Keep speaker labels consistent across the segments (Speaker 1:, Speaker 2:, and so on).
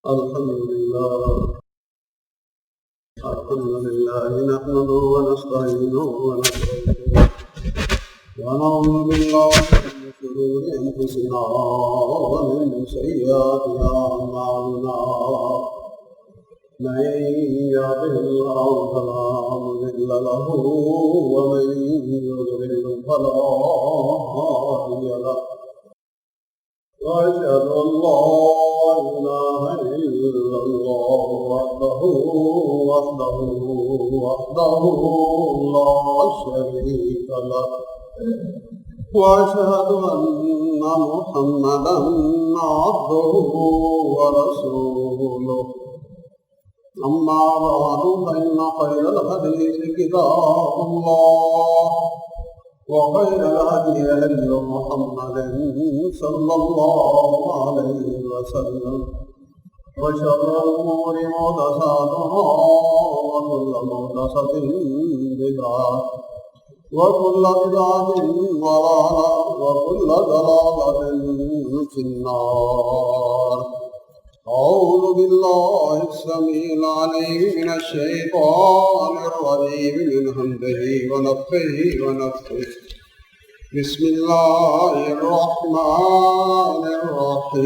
Speaker 1: الحمد لله نحمده ونستعينه ونستغفره ونعوذ بالله من شرور أنفسنا ومن سيئات أعمالنا من يهده الله فلا مضل له ومن يضلل فلا هادي له وأشهد أن لا إله إلا الله وحده لا شريك له وأشهد أن محمدا عبده ورسوله أما بعد فإن خير الحديث كتاب الله وخير الهدي هدي محمد صلى الله عليه وسلم وشر الأمور محدثاتها وكل محدثة بدعة وكل بدعة ضلالة وكل ضلالة في النار. أعوذ بالله السميع العليم من الشيطان الرجيم من همزه ونفخه ونفثه. بسم الله الرحمن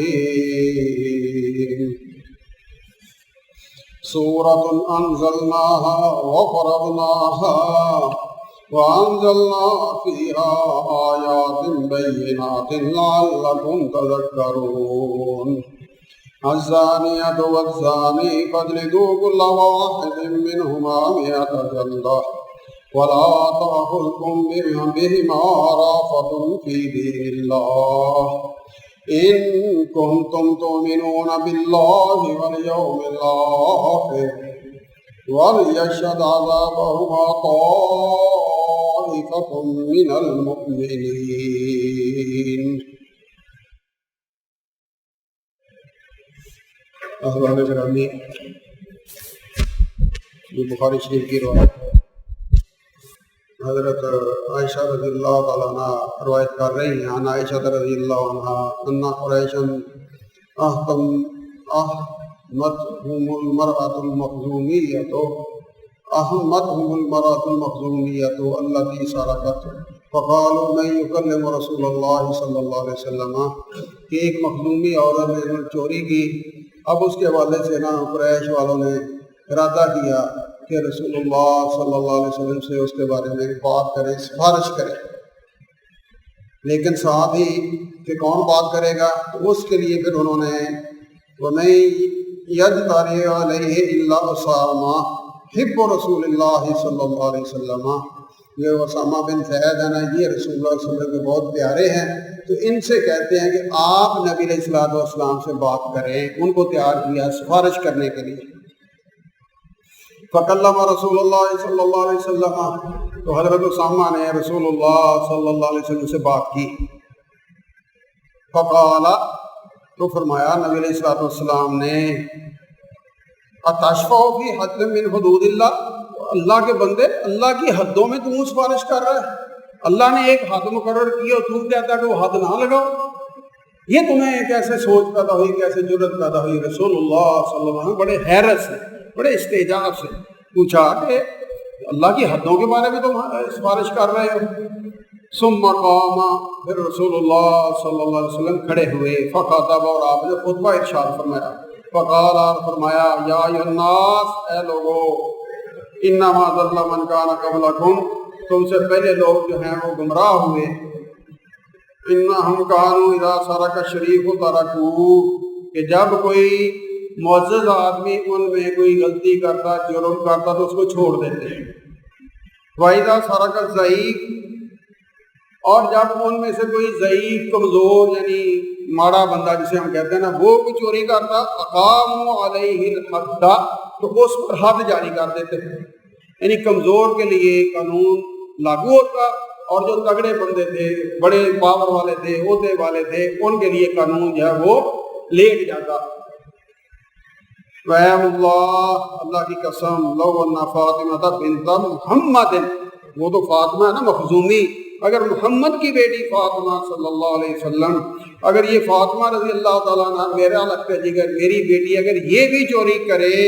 Speaker 1: الرحيم. سورة أنزلناها وفرضناها وأنزلنا فيها آيات بينات لعلكم تذكرون. الزانية والزاني فاجلدوا كل واحد منهما 100 جلدة ولا تأخذكم بهما رأفة في دين الله إن كنتم تؤمنون بالله واليوم الآخر وليشهد عذابهما طائفة من المؤمنين. احباب گرامی، یہ بخاری شریف کی روایت ہے. حضرت عائشہ رضی اللہ تعالیٰ عنہ روایت کر رہی ہیں. عن عائشہ رضی اللہ عنہ ان قریشا احمتهم المرأة المخزومیة التي سرقت فقالوا من يكلم رسول اللہ صلی اللہ علیہ وسلم، کہ ایک مخزومی عورت نے چوری کی. اب اس کے حوالے سے قریش والوں نے ارادہ کیا کہ رسول اللہ صلی اللہ علیہ وسلم سے اس کے بارے میں بات کریں، سفارش کریں. لیکن ساتھ ہی کہ کون بات کرے گا، تو اس کے لیے پھر انہوں نے وَمَن يَجْتَرِئْ عَلَيْهِ إِلَّا أُسَامَةَ حِبُّ رسول اللہ صلی اللہ علیہ وسلم. یہ اسامہ بن زید ہیں نا، یہ رسول اللہ صلی اللہ علیہ وسلم کے بہت پیارے ہیں. تو ان سے کہتے ہیں کہ آپ نبی علیہ السلام سے بات کریں. ان کو تیار کیا سفارش کرنے کے لیے. فکلم رسول اللہ صلی اللہ علیہ وسلم، تو حضرت اسامہ نے رسول اللہ صلی اللہ علیہ وسلم سے بات کی. فقال، تو فرمایا نبی علیہ السلام نے، اتشفع فی حد من حدود اللہ، اللہ کے بندے، اللہ کی حدوں میں تم سفارش کر رہا ہے. اللہ نے ایک حد مقرر کی اور تم کہتا ہے کہ وہ حد نہ لگاؤ. یہ تمہیں کیسے سوچ پیدا ہوئی، کیسے جرت پیدا ہوئی؟ رسول اللہ صلی اللہ علیہ وسلم بڑے حیرت سے، بڑے استعجاب سے پوچھا کہ اللہ کی حدوں کے بارے میں تم سفارش کر رہے ہو. ثم قام، پھر رسول اللہ صلی اللہ علیہ وسلم کھڑے ہوئے. فخطب، اور آپ نے خطبہ ارشاد فرمایا. فقال، فرمایا، یا ایھا الناس، اے لوگو، انما ضل من کان قبلکم، تم سے پہلے لوگ جو ہیں وہ گمراہ ہوئے. انہم کانوا اذا سرق الشریف ترکوہ، کہ جب کوئی معزز آدمی ان میں کوئی غلطی کرتا، جرم کرتا تو اس کو چھوڑ دیتے ہیں. وَإِذَا سَرَقَ الضَّعِيفُ، اور جب ان میں سے کوئی ضعیف، کمزور، یعنی ماڑا بندہ جسے ہم کہتے ہیں نا، وہ کوئی چوری کرتا، اقاموا علیہ الحد، تو اس پر حد جاری کر دیتے ہیں. یعنی کمزور کے لیے قانون لاگو ہوتا، اور جو تگڑے بندے تھے، بڑے پاور والے تھے، عہدے والے تھے، ان کے لیے قانون جو ہے وہ لیٹ جاتا. وَأَيْمُ اللَّهِ، اللہ کی قسم، لَوْ أَنَّ فَاطِمَةَ بِنْتَ مُحَمَّدٍ، وہ تو فاطمہ ہے نا مخزومی، اگر محمد کی بیٹی فاطمہ صلی اللہ علیہ وسلم، اگر یہ فاطمہ رضی اللہ تعالیٰ عنہ میرا لگتا جگر میری بیٹی اگر یہ بھی چوری کرے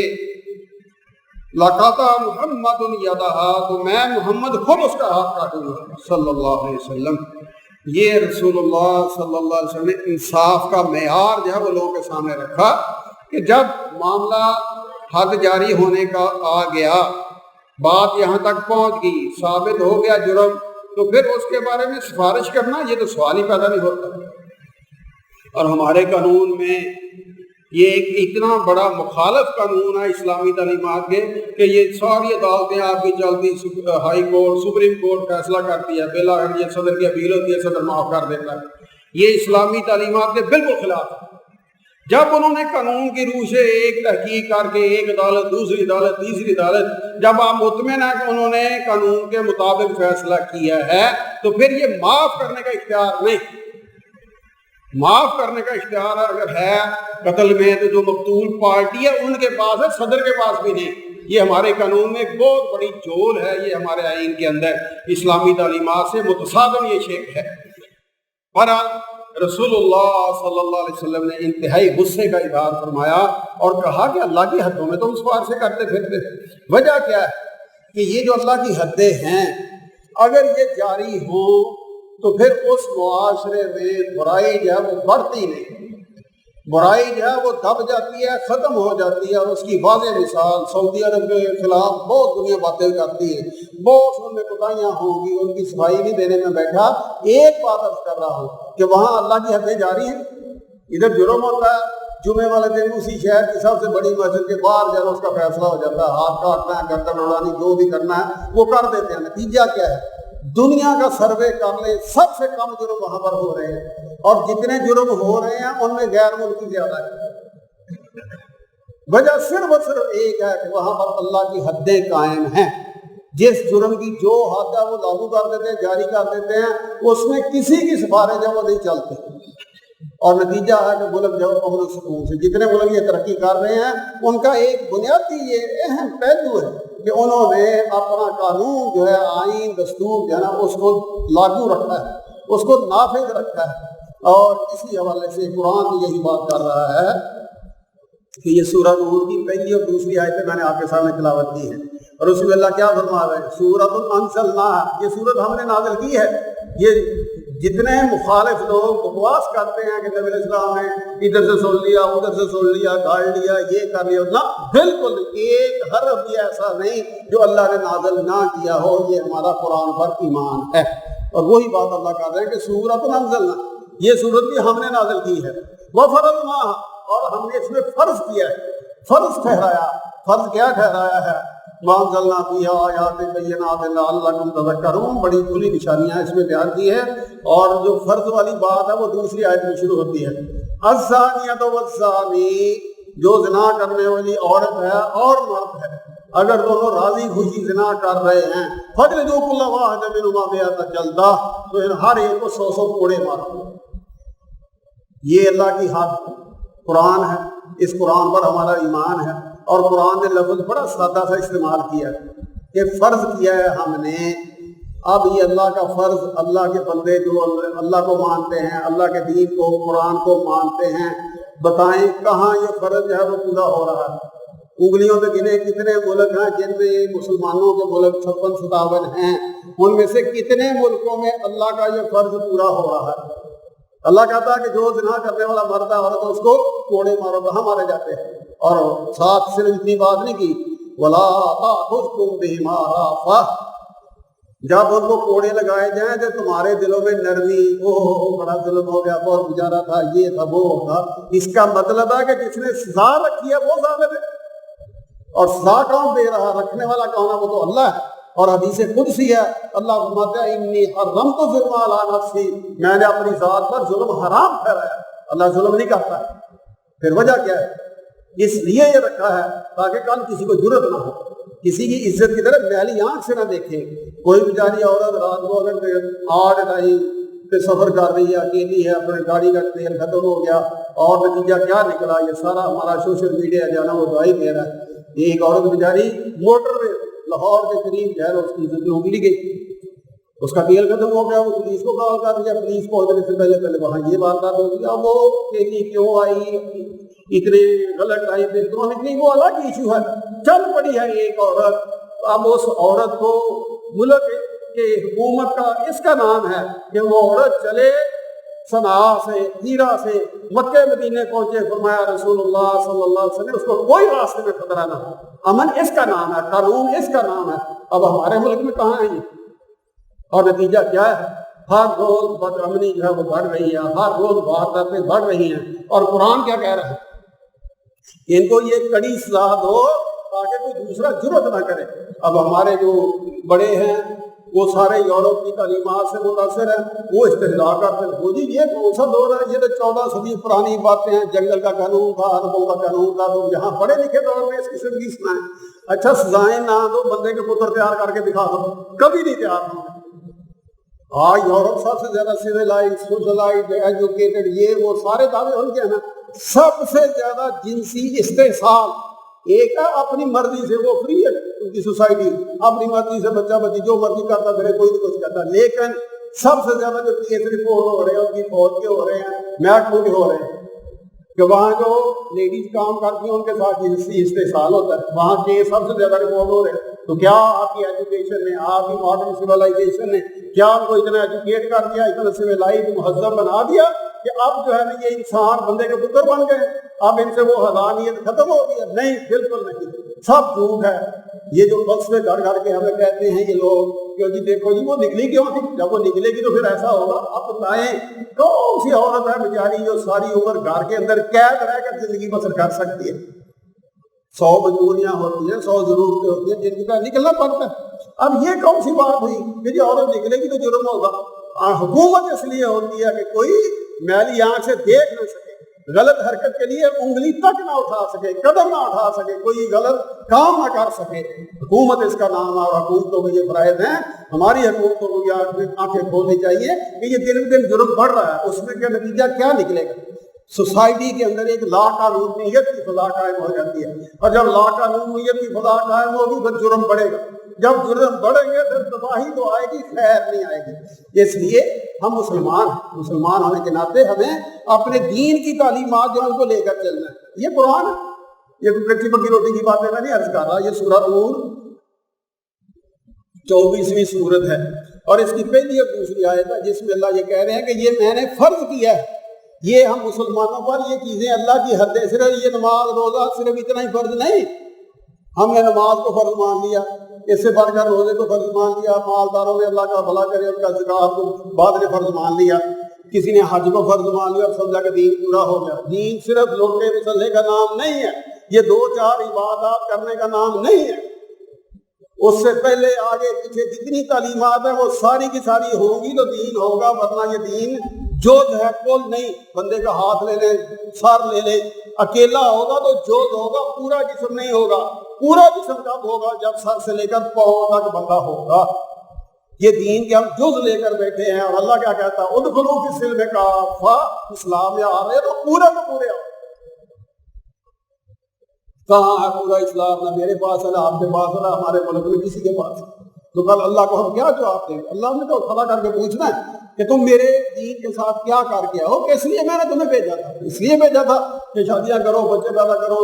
Speaker 1: لقطع محمد یدہا، تو میں محمد خود اس کا ہاتھ کاٹوں گا صلی اللہ علیہ وسلم۔ یہ رسول اللہ صلی اللہ علیہ وسلم نے انصاف کا معیار جو ہے وہ لوگوں کے سامنے رکھا کہ جب معاملہ حد جاری ہونے کا آ گیا، بات یہاں تک پہنچ گئی، ثابت ہو گیا جرم، تو پھر اس کے بارے میں سفارش کرنا یہ تو سوال ہی پیدا نہیں ہوتا۔ اور ہمارے قانون میں یہ ایک اتنا بڑا مخالف قانون ہے اسلامی تعلیمات کے کہ یہ ساری عدالتیں آپ کی چلتی، ہائی کورٹ، سپریم کورٹ فیصلہ کرتی ہے، بالآخر یہ صدر کی اپیل ہوتی ہے، صدر معاف کر دیتا ہے۔ یہ اسلامی تعلیمات کے بالکل خلاف ہے۔ جب انہوں نے قانون کی روح سے ایک تحقیق کر کے ایک عدالت، دوسری عدالت، تیسری عدالت، جب آپ مطمئن ہیں کہ انہوں نے قانون کے مطابق فیصلہ کیا ہے تو پھر یہ معاف کرنے کا اختیار نہیں، معاف کرنے کا اختیار اگر ہے قتل میں تو جو مقتول پارٹی ہے ان کے پاس ہے، صدر کے پاس بھی نہیں۔ یہ ہمارے قانون میں ایک بہت بڑی جول ہے، یہ ہمارے آئین کے اندر اسلامی تعلیمات سے متصادم یہ شیء ہے۔ بہرحال رسول اللہ صلی اللہ علیہ وسلم نے انتہائی غصے کا اظہار فرمایا اور کہا کہ اللہ کی حدوں میں تو اس پار سے کرتے پھرتے۔ وجہ کیا ہے کہ یہ جو اللہ کی حدیں ہیں اگر یہ جاری ہوں تو پھر اس معاشرے میں برائی جو ہے وہ بڑھتی نہیں، برائی جو ہے وہ دب جاتی ہے، ختم ہو جاتی ہے۔ اور اس کی واضح مثال سعودی عرب کے خلاف بہت دنیا باتیں کرتی ہے، بہت ان میں کوتاہیاں ہوں گی، ان کی صفائی نہیں دینے میں بیٹھا۔ ایک بات عرض کر رہا ہوں کہ وہاں اللہ کی حدیں جاری ہیں، ادھر جرم ہوتا ہے، جمعے والے دن اسی شہر کی سب سے بڑی مسجد کے باہر جب اس کا فیصلہ ہو جاتا ہے، ہاتھ کاٹنا ہے، گردن اڑانی، جو بھی کرنا ہے وہ کر دیتے ہیں۔ نتیجہ کیا ہے؟ دنیا کا سروے کر لیں، سب سے کم جرم وہاں پر ہو رہے ہیں، اور جتنے جرم ہو رہے ہیں ان میں غیر ملکی زیادہ ہے۔ وجہ صرف اور صرف ایک ہے کہ وہاں پر اللہ کی حدیں قائم ہیں، جس جرم کی جو حد ہے وہ لاگو کر دیتے ہیں، جاری کر دیتے ہیں، اس میں کسی کی سفارش ہے وہ نہیں چلتی۔ اور نتیجہ ہے کہ ملک جو امن و سکون سے، جتنے ملک یہ ترقی کر رہے ہیں ان کا ایک بنیادی یہ اہم پہلو ہے کہ انہوں نے اپنا قانون جو ہے، آئین، دستور جو ہے نا، اس کو لاگو رکھا ہے، اس کو نافذ رکھا ہے۔ اور اسی حوالے سے قرآن بھی یہی بات کر رہا ہے کہ یہ سورہ نور کی پہلی اور دوسری آیتیں میں نے آپ کے سامنے تلاوت کی ہے، اور اس میں اللہ کیا فرما رہا ہے؟ سورۃ انزلناہا، یہ سورت ہم نے نازل کی ہے۔ یہ جتنے مخالف لوگ بکواس کرتے ہیں کہ نبی علیہ السلام نے ادھر سے سن لیا، ادھر سے سن لیا، گاڑ لیا، یہ کر لیا، نہ، بالکل ایک حرف بھی ایسا نہیں جو اللہ نے نازل نہ کیا ہو۔ یہ ہمارا قرآن پر ایمان ہے۔ اور وہی بات اللہ کر رہے ہیں کہ سورۃ انزلنا، یہ سورت بھی ہم نے نازل کی ہے، وفرضناہا، اور ہم نے اس میں فرض کیا ہے، فرض ٹھہرایا۔ فرض کیا ٹھہرایا ہے؟ وَأَنزَلْنَا فِيهَا آيَاتٍ بَيِّنَاتٍ لَعَلَّكُمْ تَذَكَّرُونَ، بڑی کھلی نشانیاں اس میں بیان کی ہے۔ اور جو فرض والی بات ہے وہ دوسری آیت میں شروع ہوتی ہے، الزَّانِيَةُ وَالزَّانِي، جو زنا کرنے والی عورت ہے اور مرد ہے، اگر دونوں راضی خوشی زنا کر رہے ہیں، فَاجْلِدُوا كُلَّ وَاحِدٍ مِّنْهُمَا مِائَةَ جَلْدَةٍ، تو ان ہر ایک کو 100 کوڑے مارو۔ یہ اللہ کی حد قرآن ہے، اس قرآن پر ہمارا ایمان ہے۔ اور قرآن نے لفظ بڑا سادہ سا استعمال کیا کہ فرض کیا ہے ہم نے۔ اب یہ اللہ کا فرض، اللہ کے بندے جو اللہ کو مانتے ہیں، اللہ کے دین کو، قرآن کو مانتے ہیں، بتائیں کہاں یہ فرض جو ہے وہ پورا ہو رہا ہے؟ انگلیوں پہ گنے کتنے ملک ہیں جن میں مسلمانوں کے ملک 56-57 ہیں، ان میں سے کتنے ملکوں میں اللہ کا یہ فرض پورا ہو رہا ہے؟ اللہ کہتا ہے کہ جو زنا کرنے والا مرد ہے عورت اس کو کوڑے مارو، وہاں مارے جاتے ہیں۔ اور ساتھ صرف اتنی بات نہیں کی، وَلَا تَأْخُذْكُمْ بِهِمَا رَأْفَةٌ، جب ان کو کوڑے لگائے جائیں تو تمہارے دلوں میں نرمی، بڑا ظلم ہو گیا، بہت گزارا تھا، یہ تھا، وہ تھا۔ اس کا مطلب ہے کہ جس نے سزا رکھی ہے وہ ظالم ہے، اور سزا کون دے رہا، رکھنے والا کون ہے؟ وہ تو اللہ ہے۔ اور حدیث قدسی ہے، اللہ فرماتا ہے انی حرمت الظلم علی نفسی، میں نے اپنی ذات پر ظلم حرام ٹھہرایا۔ اللہ ظلم نہیں کرتا ہے۔ پھر وجہ کیا ہے؟ اس لیے یہ رکھا ہے تاکہ کل کسی کو جرت نہ ہو، کسی کی عزت کی طرف میلی آنکھ سے نہ دیکھے۔ کوئی بیچاری عورت رات کو اگر 8 ٹائم پہ سفر کر رہی ہے، اکیلی ہے، اپنے گاڑی کا تیل ختم ہو گیا، اور نتیجہ کیا نکلا؟ یہ سارا ہمارا سوشل میڈیا جو ہے نا وہ دعائی دے رہا ہے۔ ایک عورت بیچاری موٹر میں لاہور کے قریب جو ہے اس کی عزت ڈوب لی گئی، اس کا تیل ختم ہو گیا، وہ پولیس کو کال کر دیا، پولیس پہنچنے سے پہلے وہاں یہ واردات ہو گئی. اب وہ کھیتی کیوں آئی، اتنے غلط ٹائم پہ اکنامکلی، وہ الگ ایشو ہے. چل پڑی ہے ایک عورت، اب اس عورت کو ملک کے حکومت کا اس کا نام ہے کہ وہ عورت چلے صنعاء سے، ہیرا سے مکہ مدینے پہنچے. فرمایا رسول اللہ صلی اللہ علیہ وسلم اس کو کوئی راستے میں خطرہ نہ ہو. امن اس کا نام ہے، قانون اس کا نام ہے. اب ہمارے ملک میں کہاں ہے یہ؟ اور نتیجہ کیا ہے؟ ہر روز بد امنی جو ہے وہ بڑھ رہی ہے، ہر روز وارداتیں بڑھ رہی ہیں. اور قرآن کیا کہہ رہا ہے؟ ان کو یہ کڑی سزا دو تاکہ کوئی دوسرا جرت نہ کرے. اب ہمارے جو بڑے ہیں وہ سارے یورپ کی تعلیمات سے متاثر ہیں، وہ استحضاء کرتے ہیں. وہ جی یہ کون سا دور ہے، یہ تو 14 صدی پرانی باتیں ہیں، جنگل کا قانون تھا، عربوں کا قانون تھا. تو یہاں پڑھے لکھے دور میں اس قسم کی سنائیں. اچھا سزائیں نہ دو، بندے کے پتر تیار کر کے دکھا دو، کبھی نہیں تیار ہوں. آج یورپ سب سے زیادہ سویلائز، سوشلائز، ایجوکیٹڈ، یہ وہ سارے دعوے ان کے ہیں نا. سب سے زیادہ جنسی استحصال ایک ہے، اپنی مرضی سے وہ فری ہے ان کی سوسائٹی، اپنی مرضی سے بچہ بچی جو مرضی کرتا پھرے، کوئی نہیں کچھ کرتا. لیکن سب سے زیادہ جو کیس رپورٹ ہو رہے ہیں ان کی فوج کے ہو رہے ہیں، محکموں کے ہو رہے ہیں کہ وہاں جو لیڈیز کام کرتی ہیں ان کے ساتھ جنسی استحصال ہوتا ہے. وہاں کیس سب سے زیادہ رپورٹ ہو رہے ہیں. تو کیا آپ کی ایجوکیشن نے، آپ کی ماڈرن سویلائزیشن نے کیا ان کو اتنا ایجوکیٹ کر دیا، اتنا سویلائز مہذب بنا دیا کہ اب جو ہے نا یہ انسان بندے کے پتر بن گئے، اب ان سے وہ حیوانیت ختم ہو گئی ہے؟ نہیں، بالکل نہیں، سب جھوٹ ہے. یہ جو فلسفے گھر گھر کے ہمیں کہتے ہیں یہ لوگ کہ جی دیکھو جی وہ نکلی کیوں تھی، جب وہ نکلے گی تو پھر ایسا ہوگا. اب بتائیں کون سی عورت ہے بیچاری جو ساری عمر گھر کے اندر قید رہ کر زندگی بسر کر سکتی ہے؟ 100 مجبوریاں ہوتی ہیں، 100 ضرورتیں ہوتی ہیں جن کا نکلنا پڑتا ہے. اب یہ کون سی بات ہوئی کہ جی عورت نکلے گی تو جرم ہوگا؟ حکومت اس لیے ہوتی ہے کہ کوئی میلی آنکھ سے دیکھ نہ سکے، غلط حرکت کے لیے انگلی تک نہ اٹھا سکے، قدم نہ اٹھا سکے، کوئی غلط کام نہ کر سکے. حکومت اس کا نام ہے. اور حکومتوں کو یہ فرائض ہیں، ہماری حکومتوں کو یہ آنکھیں کھولنی چاہیے کہ یہ دن دن جرم بڑھ رہا ہے. اس میں کا نتیجہ کیا نکلے گا؟ سوسائٹی کے اندر ایک لا قانونیت کی فضا قائم ہو جاتی ہے، اور جب لا قانونیت کی فضا قائم ہوگی پھر جرم بڑھے گا. جب جرم بڑھیں گے پھر تباہی تو آئے گی، خیر نہیں آئے گی. اس لیے ہم مسلمان ہونے کے ناطے ہمیں اپنے دین کی تعلیمات جو ان کو لے کر چلنا ہے. یہ قرآن ہے، یہ کوئی کچی پکی روٹی کی باتیں میں نہیں عرض کر رہا. یہ سورہ نور 24ویں سورت ہے، اور اس کی پہلی اور دوسری آیت ہے جس میں اللہ یہ کہہ رہے ہیں کہ یہ میں نے فرض کیا ہے. یہ ہم مسلمانوں پر یہ چیزیں اللہ کی حد ہے. صرف یہ نماز روزہ صرف اتنا ہی فرض نہیں، ہم نے نماز کو فرض مان لیا، اس سے بڑھ کر روزے کو فرض مان لیا، مالداروں نے اللہ کا بھلا کرے ان کا زکات کو بعد نے فرض مان لیا، کسی نے حج کو فرض مان لیا اور سمجھا کہ دین پورا ہو گیا. دین صرف لوٹے مسلے کا نام نہیں ہے، یہ 2-4 عبادات کرنے کا نام نہیں ہے. اس سے پہلے آگے پیچھے جتنی تعلیمات ہیں وہ ساری کی ساری ہوں گی تو دین ہوگا، ورنہ یہ دین جوز ہے، کل نہیں. بندے کا ہاتھ لے لے، سر لے لے، اکیلا ہوگا تو جوز ہوگا، پورا جسم نہیں ہوگا. پورا جسم کب ہوگا؟ جب سر سے لے کر پاؤں تک بندہ ہوگا. یہ دین کے ہم جز لے کر بیٹھے ہیں، اور اللہ کیا کہتا ہے؟ ادخلوا فی السلم کافہ، اسلام میں آ رہے تو پورے کو پورے آؤ. کہاں ہے پورا اسلام؟ نہ میرے پاس ہے، نہ آپ کے پاس ہے، نہ ہمارے ملک میں کسی کے پاس ہے. تو کل اللہ کو ہم کیا جواب دیں گے؟ اللہ نے تو کھڑا کر کے پوچھنا ہے کہ تم میرے دین کے ساتھ کیا کر کے آؤ. اس لیے میں نے تمہیں بھیجا تھا، اس لیے بھیجا تھا کہ شادیاں کرو، بچے پیدا کرو،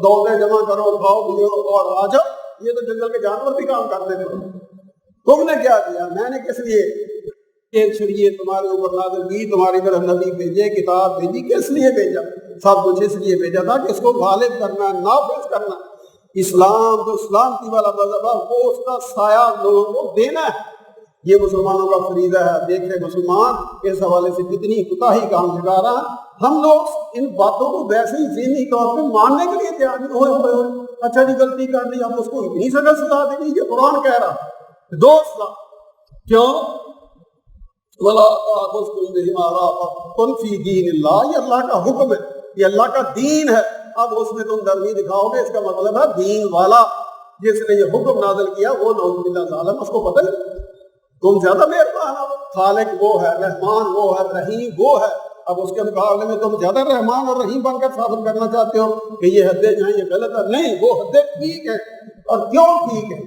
Speaker 1: دولتیں جمع کرو، کھاؤ پیو اور آ جاؤ. یہ تو جنگل کے جانور بھی کام کرتے تھے. تم نے کیا کیا؟ میں نے کس لیے شریعت تمہارے اوپر نازل کی، تمہاری طرف نبی بھیجے، کتاب بھیجی. کس لیے بھیجا؟ سب کچھ اس لیے بھیجا تھا کہ اس کو غالب کرنا، نافذ کرنا. اسلام جو سلامتی والا مذہب ہے وہ اس کا سایہ لوگوں کو دینا ہے. یہ مسلمانوں کا فریضہ ہے. دیکھیں مسلمان اس حوالے سے کتنی کوتاہی کا ہم شکار ہیں. ہم لوگ ان باتوں کو ویسے ہی ذہنی طور پہ ماننے کے لیے تیار نہیں ہوئے. اچھا جی غلطی کر دی، ہم اس کو اتنی سزا دیں گے. یہ قرآن کہہ رہا 2 سزا. کیوں؟ وَلَا تَأْخُذْكُمْ بِهِمَا رَأْفَةٌ فِي دِينِ اللَّهِ. یہ اللہ کا حکم ہے، یہ اللہ کا دین ہے. اب اس میں تم نرمی دکھاؤ گے، اس کا مطلب ہے دین والا جس نے یہ حکم نازل کیا وہ نعوذ باللہ ظالم، اس کو پتہ نہیں. تم زیادہ مہربان ہو، خالق وہ ہے، رحمان وہ ہے، رحیم وہ ہے. اب اس کے مقابلے میں تم زیادہ رحمان اور رحیم بن کر ثابت کرنا چاہتے ہو کہ یہ حدیں جو ہیں یہ غلط ہے. نہیں، وہ حدیں ٹھیک ہے. اور کیوں ٹھیک ہے؟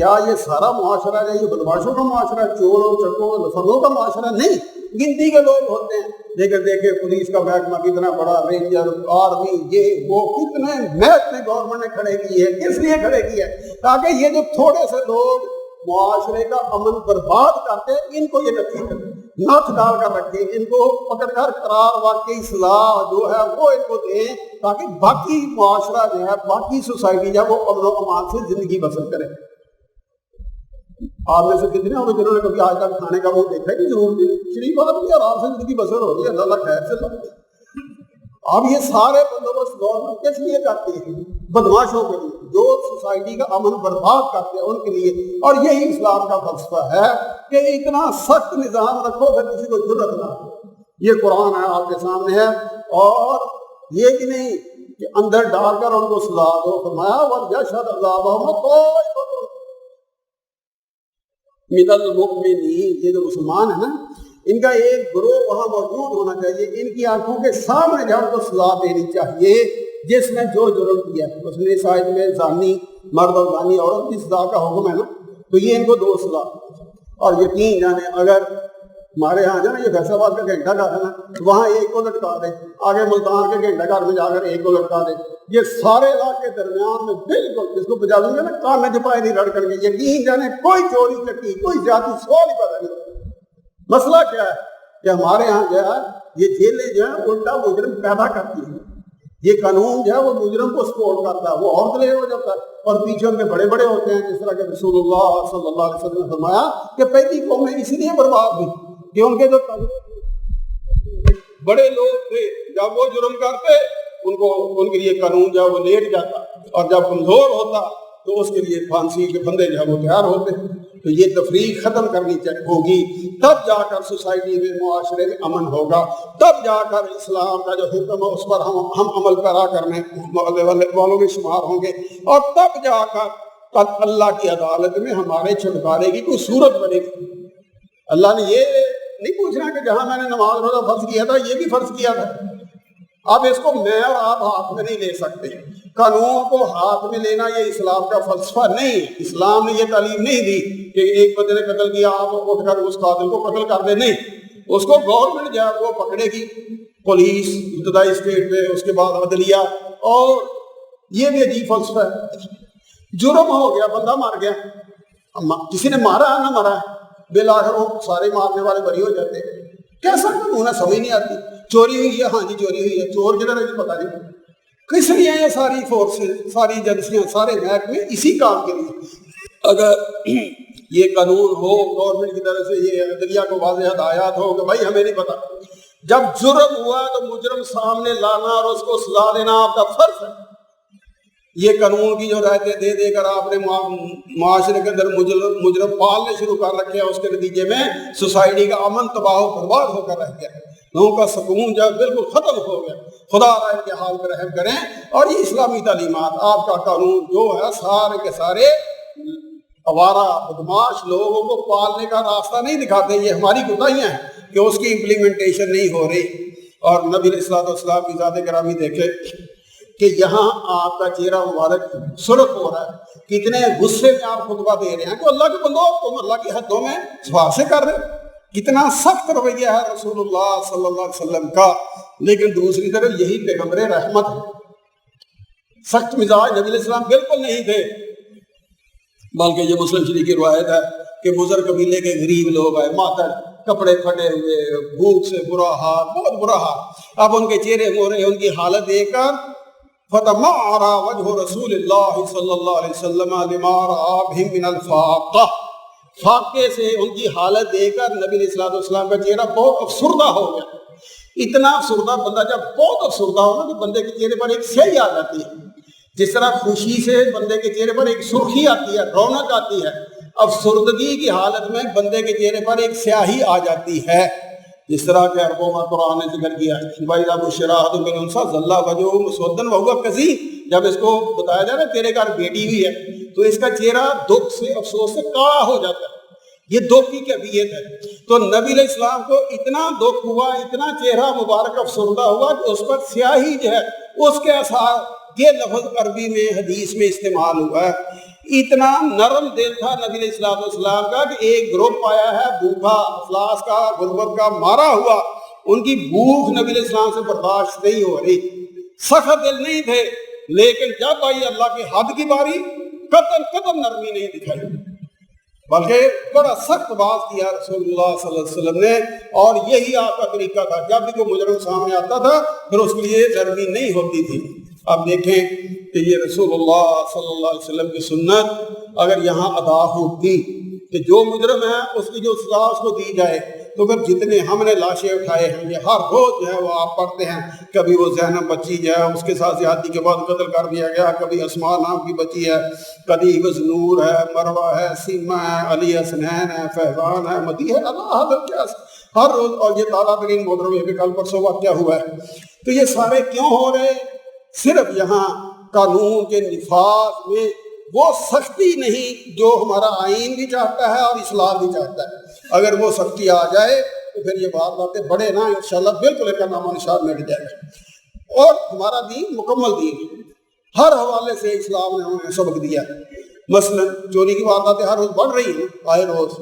Speaker 1: کیا یہ سارا معاشرہ ہے یہ بدماشوں کا معاشرہ ہے، چوروں چکوں لفظوں کا معاشرہ؟ نہیں، گنتی کے لوگ ہوتے ہیں، لیکن دیکھیں پولیس کا محکمہ کتنا بڑا، رینجر آرمی یہ وہ کتنے محکمے گورنمنٹ نے کھڑے کی ہے، کس لیے کھڑے کی ہے؟ تاکہ یہ جو تھوڑے سے لوگ معاشرے کا امن برباد کرتے ان کو یہ نتھ ڈال کر رکھیں، ان کو پکڑ کر قرار واقعی اصلاح جو ہے وہ ان کو دیں، تاکہ باقی معاشرہ جو ہے باقی سوسائٹی جو ہے وہ امن و امان سے زندگی بسر کرے۔ آپ میں سے کتنے ہوں گے جنہوں نے کبھی آج تک کھانے کا وہ دیکھا کہ ضرور دی شریف آدمی آرام سے زندگی بسر ہو رہی ہے، اللہ خیر سے لگتی۔ اب یہ سارے بندوبست گورنمنٹ کس لیے کرتی ہے؟ بدماشوں کے لیے، جو سوسائٹی کا امن برباد کرتے ہیں ان کے لیے۔ اور یہی اسلام کا فلسفہ ہے کہ اتنا سخت نظام رکھو کہ کسی کو جرأت نہ ہو۔ یہ قرآن ہے آپ کے سامنے ہے، اور یہ کہ نہیں کہ اندر ڈال کر ان کو سزا دو، فرمایا وَلْيَشْهَدْ عَذَابَهُمْ طَائِفَةٌ مِنَ الْمُؤْمِنِينَ۔ یہ جو مسلمان ہے نا، ان کا ایک گروہ وہاں موجود ہونا چاہیے، ان کی آنکھوں کے سامنے جا کو سزا دینی چاہیے جس نے جو جرم کیا۔ اس نے اس آیت میں زانی مرد اور زانی عورت کی سزا کا حکم ہے نا، تو یہ ان کو 2 سزا۔ اور یقین جانے اگر ہمارے یہاں جو نا یہ فیصل آباد کا گھنٹہ گھر ہے نا، وہاں ایک کو لٹکا دے، آگے ملتان کے گھنٹہ گھر میں جا کر ایک کو لٹکا دے، یہ سارے علاقے کے درمیان میں بالکل جس کو بجا دیں گے نا کان میں جپائے نہیں لڑکن گے، یقین جانے کوئی چوری چکی کوئی زیادتی سوال ہی پیدا نہیں۔ مسئلہ کیا ہے کہ ہمارے ہاں جو ہے یہ جیلیں جو ہیں الٹا مجرم پیدا کرتی ہیں، یہ قانون جو ہے وہ مجرم کو سپورٹ کرتا ہے، وہ اور دلیر ہو جاتا ہے، اور پیچھے ان کے بڑے بڑے ہوتے ہیں، جس طرح کہ رسول اللہ صلی اللہ علیہ وسلم نے فرمایا کہ پہلی قومیں اس لیے برباد ہوئی کہ ان کے جو بڑے لوگ تھے جب وہ جرم کرتے ان کے لیے قانون جو ہے وہ لیٹ جاتا، اور جب کمزور ہوتا تو اس کے لیے پھانسی کے بندے جو ہے وہ تیار ہوتے۔ تو یہ تفریق ختم کرنی ہوگی، تب جا کر سوسائٹی میں معاشرے میں امن ہوگا، تب جا کر اسلام کا جو حکم ہے اس پر ہم عمل پیرا کرنے والوں میں شمار ہوں گے، اور تب جا کر اللہ کی عدالت میں ہمارے چھٹکارے کی کوئی صورت بنے گی۔ اللہ نے یہ نہیں پوچھنا کہ جہاں میں نے نماز روزہ فرض کیا تھا یہ بھی فرض کیا تھا، اب اس کو میں اور آپ ہاتھ میں نہیں لے سکتے، قانون کو ہاتھ میں لینا یہ اسلام کا فلسفہ نہیں ہے، اسلام نے یہ تعلیم نہیں دی کہ ایک بندے نے قتل کیا آپ اٹھ کر اس قاتل کو قتل کر دیں، نہیں، اس کو گورنمنٹ جو ہے وہ پکڑے گی، پولیس ابتدائی اسٹیٹ میں، اس کے بعد عدلیہ، اور یہ بھی عجیب فلسفہ ہے۔ جرم ہو گیا، بندہ مار گیا، کسی نے مارا ہے نہ مارا ہے، بالآخر وہ سارے مارنے والے بری ہو جاتے ہیں، کیسا قانون ہے سمجھ نہیں آتی۔ چوری ہوئی ہے، ہاں جی چوری ہوئی ہے، چور کدھر ہے پتہ نہیں، کس لیے یہ ساری فورسز ساری ایجنسیاں سارے محکمے اسی کام کے لیے۔ اگر یہ قانون ہو گورنمنٹ کی طرف سے، یہ عدلیہ کو واضح ہدایات ہو کہ بھائی ہمیں نہیں پتہ، جب جرم ہوا تو مجرم سامنے لانا اور اس کو سزا دینا آپ کا فرض ہے۔ یہ قانون کی جو رائتے دے دے کر آپ نے معاشرے کے اندر مجرم پالنے شروع کر رکھے ہیں، اس کے نتیجے میں سوسائٹی کا امن تباہ و برباد ہو کر رہ گیا، لوگوں کا سکون جو بالکل ختم ہو گیا۔ خدا ان کے حال پر رحم کریں، اور یہ اسلامی تعلیمات آپ کا قانون جو ہے سارے کے سارے آوارہ بدماش لوگوں کو پالنے کا راستہ نہیں دکھاتے، یہ ہماری کوتاہیاں ہیں کہ اس کی امپلیمنٹیشن نہیں ہو رہی۔ اور نبی علیہ الصلوۃ والسلام کی ذات گرامی دیکھے کہ یہاں آپ کا چہرہ مبارک سرخ ہو رہا ہے، کتنے غصے میں آپ خطبہ دے رہے ہیں کہ اللہ کے بندو تم اللہ کی حدوں میں سفارشیں کر رہے ہیں، کتنا سخت رویہ ہے رسول اللہ صلی اللہ علیہ وسلم کا۔ لیکن دوسری طرف یہی پیغمبر رحمت ہے، سخت مزاج نبی علیہ السلام بالکل نہیں تھے، بلکہ یہ مسلم شریف کی روایت ہے کہ مضر قبیلے کے غریب لوگ آئے، ماتر کپڑے پھٹے ہوئے، بھوک سے برا حال، بہت برا حال، اب ان کے چہرے مورے ان کی حالت دیکھ کر فَتَمَعَّرَ وَجْهُ رَسُولِ اللَّهِ صلی اللہ علیہ وسلم لِمَا رَأَىٰ بِهِم مِّنَ الْفَاقَةِ، فاقے سے ان کی حالت دیکھ کر نبی علیہ السلام کا چہرہ بہت افسردہ ہو گیا۔ اتنا افسردہ بندہ جب بہت افسردہ ہو نا تو بندے کے چہرے پر ایک سیاہی آ جاتی ہے، جس طرح خوشی سے بندے کے چہرے پر ایک سرخی آتی ہے، رونق آتی ہے، افسردگی کی حالت میں بندے کے چہرے پر ایک سیاہی آ جاتی ہے، جس طرح کے عربوں کا قرآن نے ذکر کیا ہے۔ وَإِذَا بُشِّرَ أَحَدُهُم بِالْأُنثَىٰ ظَلَّ وَجْهُهُ مُسْوَدًّا وَهُوَ كَظِيمٌ، جب اس کو بتایا جائے نا تیرے گھر بیٹی ہوئی ہے تو اس کا چہرہ دکھ سے افسوس سے کالا ہو جاتا ہے، یہ دکھ کی کیفیت ہے۔ تو نبی علیہ السلام کو اتنا دکھ ہوا، اتنا چہرہ مبارک افسردہ ہوا کہ اس پر سیاہی جو ہے اس کے اثار یہ لفظ عربی میں حدیث میں استعمال ہوا ہے. اتنا نرم دل تھا نبی علیہ الصلوۃ والسلام کا کہ ایک گروپ آیا ہے بھوکا، افلاس کا، غربت کا، مارا ہوا، ان کی بھوک نبی علیہ السلام سے برداشت نہیں ہو رہی، سخت دل نہیں تھے، لیکن جب آئی اللہ کی حد کی باری قدم نرمی نہیں دکھائی، بلکہ بڑا سخت بات کیا رسول اللہ صلی اللہ علیہ وسلم نے. اور یہی آپ کا طریقہ تھا، جب بھی کوئی مجرم سامنے آتا تھا پھر اس کے لیے نرمی نہیں ہوتی تھی. اب دیکھیں کہ یہ رسول اللہ صلی اللہ علیہ وسلم کی سنت اگر یہاں ادا ہوتی کہ جو مجرم ہے اس کی جو سزا اس کو دی جائے، تو پھر جتنے ہم نے لاشیں اٹھائے ہیں یہ ہر روز جو ہے وہ آپ پڑھتے ہیں، کبھی وہ زینب بچی جو ہے اس کے ساتھ زیادتی کے بعد قتل کر دیا گیا، کبھی اسماء نام کی بچی ہے، کبھی بزنور ہے، مروہ ہے، سیمہ ہے، علی حسنین ہے، فیضان ہے، مدی ہے، اللہ حضرت کیا ہر روز. اور یہ تعالیٰ ترین محترم یہ بھی کل پرسوں واقعہ ہوا ہے. تو یہ سارے کیوں ہو رہے؟ صرف یہاں قانون کے نفاذ میں وہ سختی نہیں جو ہمارا آئین بھی چاہتا ہے اور اسلام بھی چاہتا ہے. اگر وہ سختی آ جائے تو پھر یہ باتیں بڑھے نا انشاءاللہ بالکل ایک نام و نشان مٹ جائے گا. اور ہمارا دین مکمل دین ہر حوالے سے اسلام نے ہمیں سبق دیا. مثلا چوری کی وارداتیں ہر روز بڑھ رہی ہیں، آئے روز.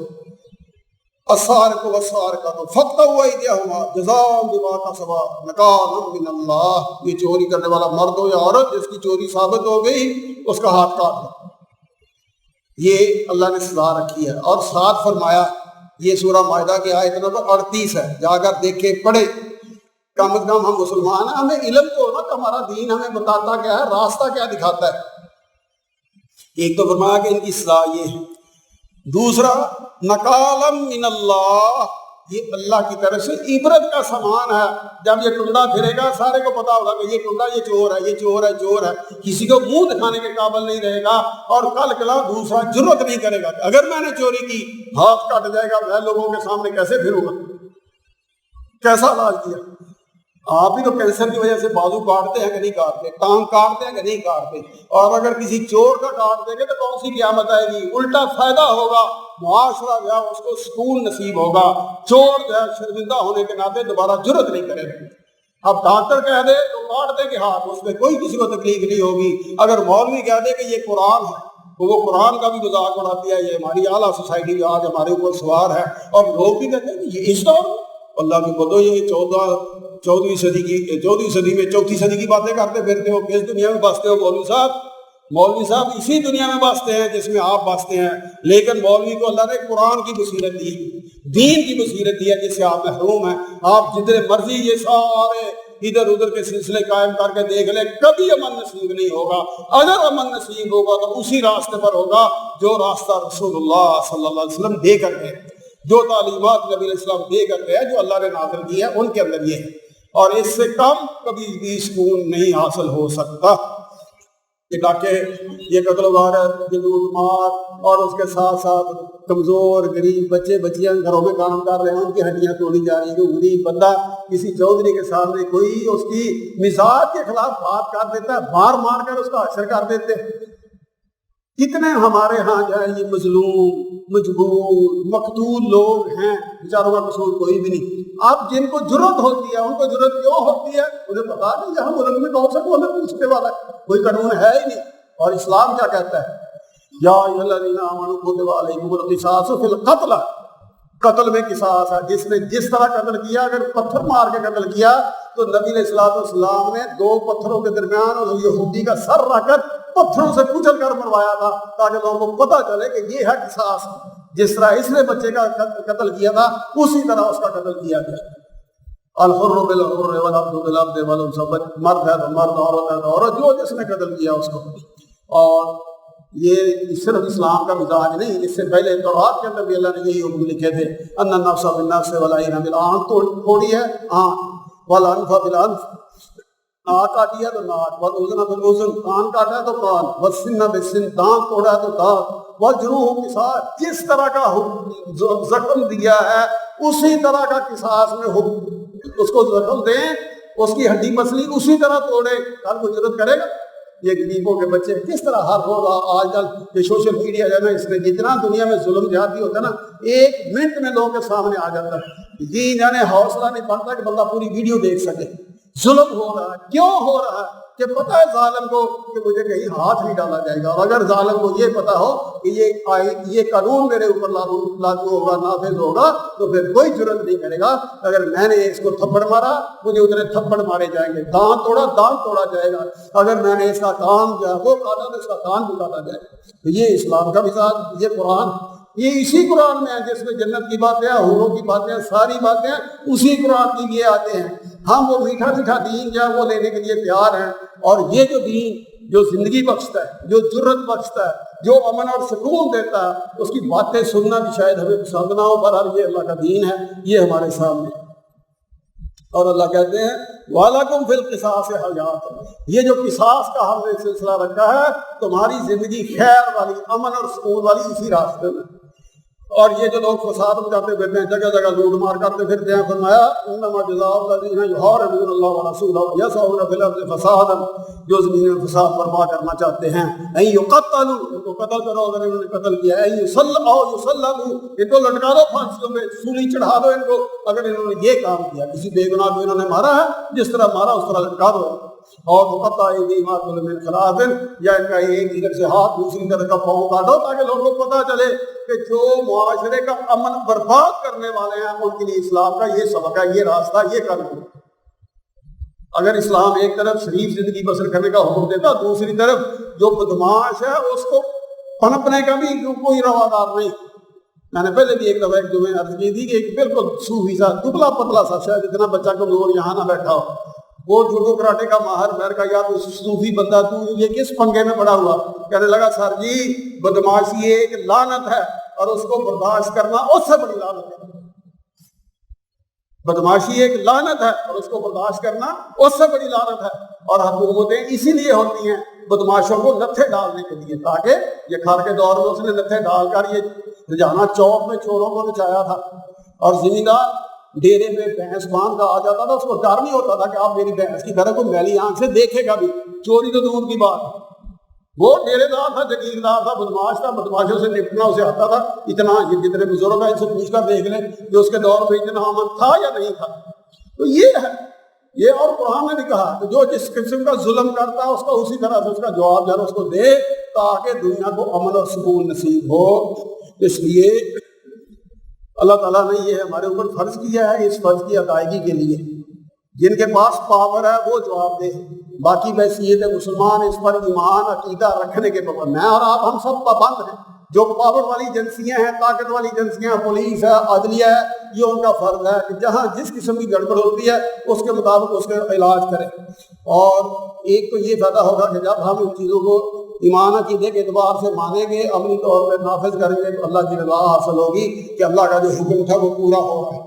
Speaker 1: السارق والسارقۃ فاقطعوا ایدیہما جزاء بما کسبا نکالا من اللہ. یہ چوری کرنے والا مرد ہو یا عورت جس کی چوری ثابت ہو گئی اس کا ہاتھ کاٹ دو. یہ اللہ نے سزا رکھی ہے. اور ساتھ فرمایا، یہ سورہ مائدہ کی آیت نمبر 38 ہے، جا کر دیکھیں پڑھے. کم از کم ہم مسلمان ہیں، ہمیں علم تو ہونا کہ ہمارا دین ہمیں بتاتا کیا ہے، راستہ کیا دکھاتا ہے. ایک تو فرمایا کہ ان کی سزا یہ ہے. دوسرا نکالم من اللہ، یہ اللہ کی طرف سے عبرت کا سامان ہے. جب یہ ٹنڈا پھرے گا سارے کو پتا ہوگا کہ یہ ٹنڈا یہ چور ہے، یہ چور ہے، چور ہے. کسی کو منہ دکھانے کے قابل نہیں رہے گا. اور کل کلا دوسرا جرت نہیں کرے گا کہ اگر میں نے چوری کی ہاتھ کٹ جائے گا، میں لوگوں کے سامنے کیسے پھروں گا، کیسا علاج کیا. آپ بھی تو کینسر کی وجہ سے بازو کاٹتے ہیں کہ نہیں کاٹتے، ٹانگ کاٹتے ہیں کہ نہیں کاٹتے. اور اگر کسی چور کا کاٹ دیں گے تو کون سی قیامت آئے گی؟ الٹا فائدہ ہوگا، معاشرہ جو ہے اس کو سکون نصیب ہوگا. چور جو ہے شرمندہ ہونے کے ناطے دوبارہ جرت نہیں کرے گا. اب ڈاکٹر کہہ دے تو کاٹ دے کہ ہاتھ، اس میں کوئی کسی کو تکلیف نہیں ہوگی. اگر مولوی کہہ دے کہ یہ قرآن ہے تو وہ قرآن کا بھی مذاق اڑاتی ہے، یہ ہماری اعلیٰ سوسائٹی جو آج ہمارے اوپر سوار ہے. اور لوگ بھی کہتے ہیں کہ یہ اس دور اللہ کے بدو یہ 14ویں صدی میں 4تھی صدی کی باتیں کرتے پھرتے ہو. کس دنیا میں بستے ہو مولوی صاحب؟ مولوی صاحب اسی دنیا میں بستے ہیں جس میں آپ بستے ہیں. لیکن مولوی کو اللہ نے قرآن کی بصیرت دی، دین کی بصیرت دی ہے جس سے آپ محروم ہیں. آپ جتنے مرضی یہ سارے ادھر ادھر کے سلسلے قائم کر کے دیکھ لیں، کبھی امن نصیب نہیں ہوگا. اگر امن نصیب ہوگا تو اسی راستے پر ہوگا جو راستہ رسول اللہ صلی اللہ علیہ وسلم دے کر گئے، جو تعلیمات نبی علیہ السلام دے کر گئے، جو اللہ نے نازل کی ہے ان کے اندر یہ ہے. اور اس سے کم کبھی بھی سکون نہیں حاصل ہو سکتا. یہ ڈاکے، یہ قتل و غارت، یہ لوٹ مار، اور اس کے ساتھ ساتھ کمزور غریب بچے بچیاں گھروں میں کام کر رہے ہیں، ان کی ہڈیاں توڑی جا رہی ہیں. کوئی غریب بندہ کسی چودھری کے سامنے کوئی اس کی مزاج کے خلاف بات کر دیتا ہے، مار مار کر اس کا حشر کر دیتے ہیں. کتنے ہمارے ہاں جو ہے یہ مظلوم، مجبور، مقتول لوگ ہیں، بیچاروں کا قصور کوئی بھی نہیں. اب جن کو جرت ہوتی ہے، ان کو جرت کیوں ہوتی ہے؟ انہیں پتا نہیں یہاں ملک میں کون سا کون پوچھنے والا ہے، کوئی قانون ہے ہی نہیں. اور اسلام کیا کہتا ہے؟ یا ایھا الذین آمنوا کتب علیکم القصاص فی القتل، قتل میں قصاص ہے. جس نے جس طرح قتل کیا، اگر پتھر مار کے قتل کیا تو نبی علیہ الصلوۃ والسلام نے 2 پتھروں کے درمیان اور یہودی کا سر رکھ کر پتھروں سے کچل کر مروایا تھا تاکہ لوگوں کو پتہ چلے کہ یہ ہے قصاص. جس طرح اس نے بچے کا قتل کیا تھا اسی طرح اس کا قتل کیا گیا. الحر بالحر والعبد بالعبد والانثى، مرد ہے تو مرد، عورت ہے تو عورت، جو جس نے قتل کیا اس کو. اور یہ صرف اسلام کا مزاج نہیں، اس سے پہلے تورات کے اندر بھی اللہ نے یہی حکم لکھے تھے. ان النفس بالنفس والعین بالعین، توڑی ہے آنکھ، والانف بالانف، ناک کاٹی ہے تو ناک، والاذن بالاذن، کان کاٹا ہے تو کان، والسن بالسن، دانت توڑا ہے تو دانت، والجروح قصاص. جس طرح کا زخم دیا ہے اسی طرح کا قصاص میں حکم، اس کو زخم دیں، اس کی ہڈی مسلی اسی طرح توڑے. کل کو جرت کرے گا؟ یہ غریبوں کے بچے کس طرح ہر روز آج کل یہ سوشل میڈیا جو ہے نا، اس میں جتنا دنیا میں ظلم زیادتی ہوتا ہے نا، 1 منٹ میں لوگوں کے سامنے آ جاتا ہے. جی یعنی حوصلہ نہیں بنتا کہ بندہ پوری ویڈیو دیکھ سکے.
Speaker 2: ظلم ہو رہا ہے. کیوں ہو رہا ہے؟ کہ پتہ ہے ظالم کو کہ مجھے کہیں ہاتھ نہیں ڈالا جائے گا. اور اگر ظالم کو یہ پتہ ہو کہ یہ قانون میرے اوپر لاگو ہوگا، نافذ ہوگا، تو پھر کوئی جرم نہیں کرے گا. اگر میں نے اس کو تھپڑ مارا، مجھے اتنے تھپڑ مارے جائیں گے. دانت توڑا جائے گا. اگر میں نے اس کا کان جو ہے وہ کاٹا تو اس کا کان بھی کاٹا جائے گا. تو یہ اسلام کا مزاج، یہ قرآن، یہ اسی قرآن میں ہے جس میں جنت کی باتیں، حوروں کی باتیں، ساری باتیں اسی قرآن کے لیے آتے ہیں. ہم وہ میٹھا میٹھا دین جو ہے وہ لینے کے لیے تیار ہیں. اور یہ جو دین جو زندگی بخشتا ہے، جو جرت بخشتا ہے، جو امن اور سکون دیتا ہے، اس کی باتیں سننا بھی شاید ہمیں پسند نہ ہو، بہرحال یہ اللہ کا دین ہے، یہ ہمارے سامنے. اور اللہ کہتے ہیں وَلَكُمْ فِي الْقِصَاصِ حَيَاتٌ، یہ جو قصاص کا ہم نے سلسلہ رکھا ہے، تمہاری زندگی خیر والی، امن اور سکون والی اسی راستے میں. اور یہ جو لوگ فساد مچاتے پھرتے ہیں، جگہ جگہ لوٹ مار کرتے پھرتے ہیں، فرمایا انما جزاء الذین یحاربون اللہ ورسولہ ویسعون فی الارض فسادا، جو زمین میں فساد برپا کرنا چاہتے ہیں، ان یقتلوا، ان کو قتل کرو اگر انہوں نے قتل کیا، ان یصلبوا ان کو لٹکا دو پھانسیوں پہ، سولی چڑھا دو ان کو اگر انہوں نے یہ کام کیا. کسی بے گناہ کو انہوں نے مارا ہے، جس طرح مارا اس طرح لٹکا دو. اور مقطع ایدیہم من خلاف، یا ان کا ایک طرف سے ہاتھ دوسری طرف کا پاؤں کاٹو تاکہ لوگوں کو پتہ چلے کہ جو معاشرے کا امن برباد کرنے والے ہیں ان کے لیے اسلام کا یہ سبق ہے، یہ راستہ، یہ قانون. اگر اسلام ایک طرف شریف زندگی بسر کرنے کا حکم دیتا، دوسری طرف جو بدماش ہے اس کو پنپنے کا بھی کوئی روادار نہیں. میں نے پہلے بھی ایک دفعہ ایک جمعے عرض کی تھی کہ ایک بالکل صوفی سا دبلا پتلا سا، شاید اتنا بچہ کمزور یہاں نہ بیٹھا ہو، وہ جوڈو کراٹے کا ماہر، میں نے کہا یار صوفی بندہ تو یہ کس پنگے میں پڑا ہوا؟ کہنے لگا سر جی بدماشی ایک لعنت ہے اور اس کو برداشت کرنا اس سے بڑی لعنت ہے. بدماشی ایک لعنت ہے اور اس کو برداشت کرنا اس سے بڑی لعنت ہے. اور حکومتیں اسی لیے ہوتی ہیں بدماشوں کو نتھے ڈالنے کے لیے، تاکہ یہ کھار کے دور میں اس نے نتھے ڈال کر یہ رجحانہ چوک میں چوروں کو نچایا تھا. اور زمیندار ڈیرے پہ بھینس باندھ کا آ جاتا تھا، اس کو ڈر نہیں ہوتا تھا کہ آپ میری بھینس کی طرح کو میلی آنکھ سے دیکھے گا بھی، چوری تو دور کی بات. وہ ڈیرے دار تھا، جگیردار تھا، بدماش تھا، بدماشوں سے نپٹنا اسے آتا تھا. اتنا یہ جتنے بزرگ ہیں ان سے پوچھ کر دیکھ لیں کہ اس کے دور میں اتنا امن تھا یا نہیں تھا. تو یہ ہے یہ. اور قرآن نے بھی کہا کہ جو جس قسم کا ظلم کرتا ہے اس کا اسی طرح سے اس کا جواب جو ہے اس کو دے، تاکہ دنیا کو امن اور سکون نصیب ہو. اس لیے اللہ تعالیٰ نے یہ ہمارے اوپر فرض کیا ہے، اس فرض کی ادائیگی کے لیے جن کے پاس پاور ہے وہ جواب دے. باقی بحیثیت مسلمان اس پر ایمان عقیدہ رکھنے کے پابند، میں اور آپ ہم سب پابند ہیں. جو پاور والی ایجنسیاں ہیں، طاقت والی ایجنسیاں، پولیس ہے، عدلیہ ہے، یہ ان کا فرض ہے کہ جہاں جس قسم کی گڑبڑ ہوتی ہے اس کے مطابق اس کا علاج کریں. اور ایک تو یہ فائدہ ہوگا کہ جب ہم ان چیزوں کو ایمان عقیدے کے اعتبار سے مانیں گے، عملی طور پہ نافذ کریں گے، تو اللہ کی رضا حاصل ہوگی کہ اللہ کا جو حکم تھا وہ پورا ہو رہا ہے.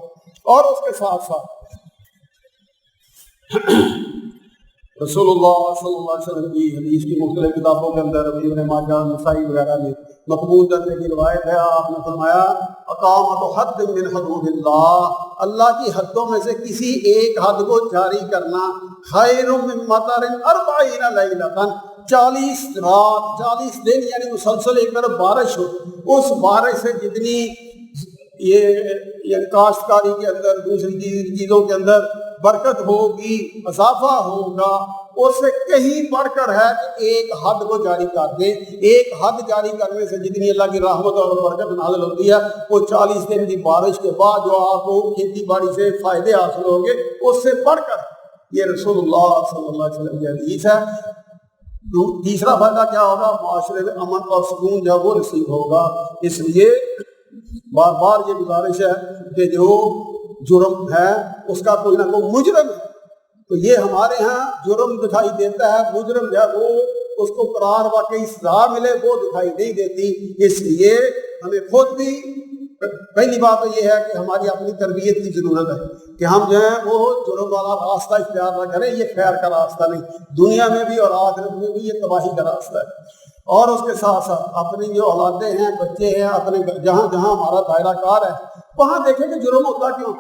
Speaker 2: اور اس کے ساتھ ساتھ رسول اللہ صلی اللہ علیہ وسلم کی حدیث کی مختلف کتابوں کے اندر، ابن ماجہ، نسائی وغیرہ میں مقبول درجے کی روایت ہے. آپ نے فرمایا اقامت حد من حدود اللہ، اللہ کی حدوں میں سے کسی ایک حد کو جاری کرنا، خیر من مطر 40 لیلۃ، 40 رات 40 دن یعنی مسلسل ایک طرف بارش ہو، اس بارش سے جتنی یہ کاشتکاری کے اندر دوسری چیزوں کے اندر برکت ہوگی، اضافہ ہوگا، اس سے کہیں بڑھ کر ہے کہ ایک حد کو جاری کر دیں. ایک حد جاری کرنے سے جتنی اللہ کی رحمت اور برکت نازل ہوتی ہے، وہ 40 دن کی بارش کے بعد جو آپ کو کھیتی باڑی سے فائدے حاصل ہوں گے اس سے بڑھ کر. یہ رسول اللہ صلی اللہ علیہ وسلم کی حدیث ہے. تیسرا فائدہ کیا ہوگا؟ معاشرے میں امن اور سکون جو وہ نصیب ہوگا. اس لیے بار بار یہ گزارش ہے کہ جو جرم ہے اس کا کوئی نہ کوئی مجرم ہے، تو یہ ہمارے ہاں جرم دکھائی دیتا ہے، مجرم جو ہے وہ اس کو قرار واقعی سزا ملے وہ دکھائی نہیں دیتی. اس لیے ہمیں خود بھی پہلی بات تو یہ ہے کہ ہماری اپنی تربیت کی ضرورت ہے کہ ہم جو ہیں وہ جرم والا راستہ اختیار نہ کریں. یہ خیر کا راستہ نہیں، دنیا میں بھی اور آخرت میں بھی یہ تباہی کا راستہ ہے. اور اس کے ساتھ ساتھ اپنی جو اولادیں ہیں، بچے ہیں، اپنے جہاں جہاں ہمارا دائرہ کار ہے وہاں دیکھیں کہ جرم ہوتا کیوں،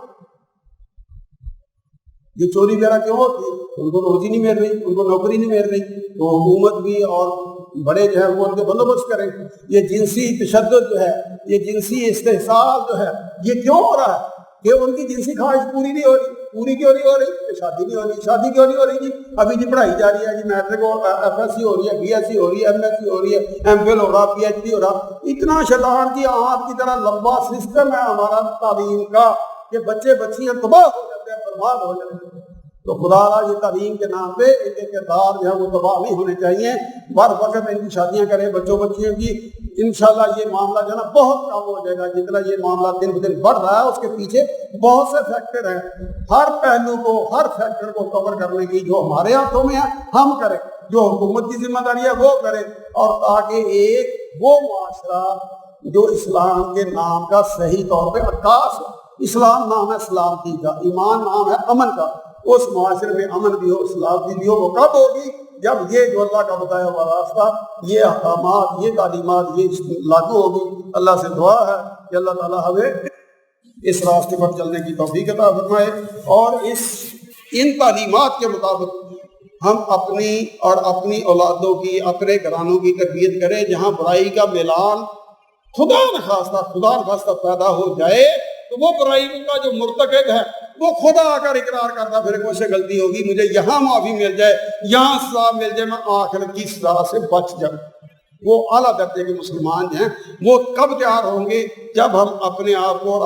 Speaker 2: یہ چوری وغیرہ کیوں ہوتی ہے؟ ان کو روزی نہیں مل رہی، ان کو نوکری نہیں مل رہی، تو حکومت بھی اور بڑے جو ہے وہ ان کے بندوبست کریں. یہ جنسی تشدد جو ہے، یہ جنسی استحصال جو ہے، یہ کیوں ہو رہا ہے؟ کہ ان کی جنسی خواہش پوری نہیں ہو رہی. پوری کیوں نہیں ہو رہی؟ شادی نہیں ہو رہی. شادی کیوں نہیں ہو رہی جی؟ ابھی جی پڑھائی جاری ہے جی، میٹرک اور ایف ایس سی ہو رہی ہے، بی ایس سی ہو رہی ہے، ایم ایس سی ہو رہی ہے، ایم فل ہو رہا، پی ایچ ڈی ہو رہا. اتنا شیطان کی آنت کی طرح لمبا سسٹم ہے ہمارا تعلیم کا کہ بچے بچیاں تباہ ہو جاتے ہیں، برباد ہو جاتے ہیں. تو خدا را یہ تعلیم کے نام پہ ان کے کردار جو ہے وہ تباہ نہیں ہونے چاہیے. بر وقت ان کی شادیاں کریں بچوں بچیوں کی، انشاءاللہ یہ معاملہ جو ہے نا بہت کم ہو جائے گا. جتنا یہ معاملہ دن بدن بڑھ رہا ہے اس کے پیچھے بہت سے فیکٹر ہیں. ہر پہلو کو، ہر فیکٹر کو کور کرنے کی جو ہمارے ہاتھوں میں ہے ہم کریں، جو حکومت کی ذمہ داری ہے وہ کریں، اور تاکہ ایک وہ معاشرہ جو اسلام کے نام کا صحیح طور پہ عکاس ہو. اسلام نام ہے سلامتی کا، ایمان نام ہے امن کا. اس معاشرے میں امن بھی ہو، سلامتی بھی ہو. وہ کب ہوگی؟ جب یہ جو اللہ کا بتایا ہوا راستہ، یہ احکامات، یہ تعلیمات یہ لاگو ہوگی. اللہ سے دعا ہے کہ اللہ تعالیٰ ہمیں اس راستے پر چلنے کی توفیق عطا فرمائے، اور ان تعلیمات کے مطابق ہم اپنی اور اپنی اولادوں کی، اپنے گھرانوں کی تربیت کریں. جہاں برائی کا میلان خدا نخواستہ پیدا ہو جائے تو وہ برائی کا جو مرتکب ہے وہ خدا آ کر اقرار کرتا پھر مجھ سے غلطی ہوگی، مجھے یہاں معافی مل جائے، یہاں سزا مل جائے، میں آخرت کی سزا سے بچ جاؤں. وہ اعلیٰ درجے کے مسلمان ہیں. وہ کب تیار ہوں گے؟ جب ہم اپنے آپ کو اور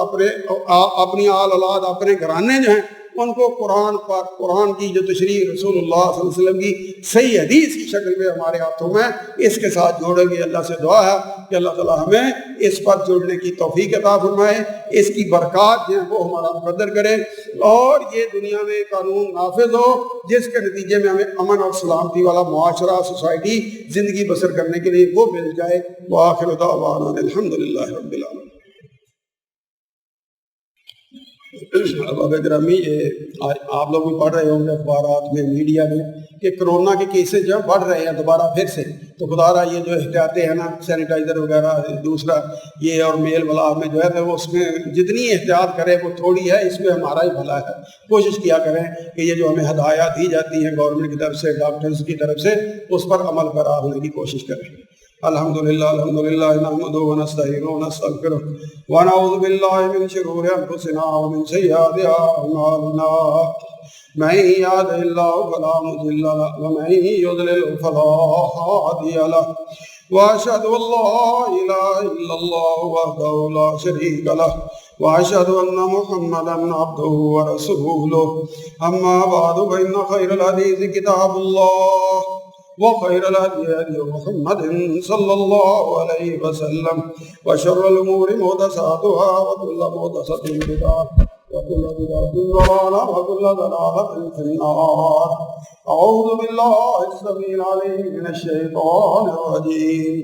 Speaker 2: اپنی آل اولاد، اپنے گھرانے جو ہیں ان کو قرآن کی جو تشریح رسول اللہ صلی اللہ علیہ وسلم کی صحیح حدیث کی شکل میں ہمارے ہاتھوں میں اس کے ساتھ جوڑیں گے. اللہ سے دعا ہے کہ اللہ تعالیٰ ہمیں اس پر جوڑنے کی توفیق عطا فرمائے، اس کی برکات جو ہیں وہ ہمارا مقدر کرے، اور یہ دنیا میں قانون نافذ ہو جس کے نتیجے میں ہمیں امن اور سلامتی والا معاشرہ، سوسائٹی زندگی بسر کرنے کے لیے وہ مل جائے. وآخر دعوانا الحمدللہ رب العالمین. اب گرامی، یہ آپ لوگ بھی پڑھ رہے ہوں گے اخبارات میں، میڈیا میں، کہ کرونا کے کیسز جو بڑھ رہے ہیں دوبارہ پھر سے. تو خدا را یہ جو احتیاطیں ہیں نا، سینیٹائزر وغیرہ، دوسرا یہ اور میل ملاپ میں جو ہے تو اس میں جتنی احتیاط کریں وہ تھوڑی ہے، اس میں ہمارا ہی بھلا ہے. کوشش کیا کریں کہ یہ جو ہمیں ہدایات دی جاتی ہیں گورنمنٹ کی طرف سے، ڈاکٹرز کی طرف سے، اس پر عمل پیرا ہونے کی کوشش کریں. الحمدللہ نحمدہ ونستعینہ ونستغفرہ ونعوذ باللہ من شرور انفسنا ومن سیئات اعمالنا. من یهد اللہ فلا مضل له ومن یضلل فلا هادی له. واشهد ان لا الہ الا اللہ وحدہ لا شریک له واشهد ان محمدا عبدہ ورسولہ. اما بعد فإن خیر الحدیث کتاب اللہ وخير الهدي هدي محمد صلى الله عليه وسلم وشر الأمور محدثاتها وكل محدثة بدعة وكل بدعة ضلالة وكل ضلالة في النار. أعوذ بالله السميع العليم من الشيطان الرجيم.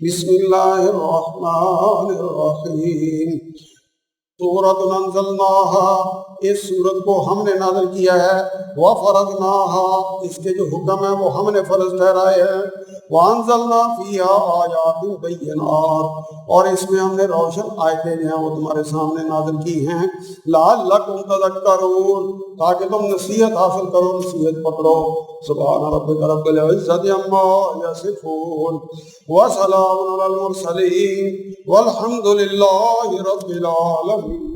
Speaker 2: بسم الله الرحمن الرحيم. سورۃ انزلناها، اس سورت کو ہم نے نازل کیا ہے. وفرضناها، اس کے جو حکم ہیں وہ ہم نے فرض ٹھہرائے ہیں. وانزلنا فیہا آیات بینات، اور اس میں ہم نے روشن آیتیں جو ہیں وہ تمہارے سامنے نازل کی ہیں. لعلکم تذکرون، تاکہ تم نصیحت حاصل کرو، نصیحت پکڑو. سبحان ربک رب العزت عما یصفون وسلام علی المرسلین والحمد للہ رب العالمین.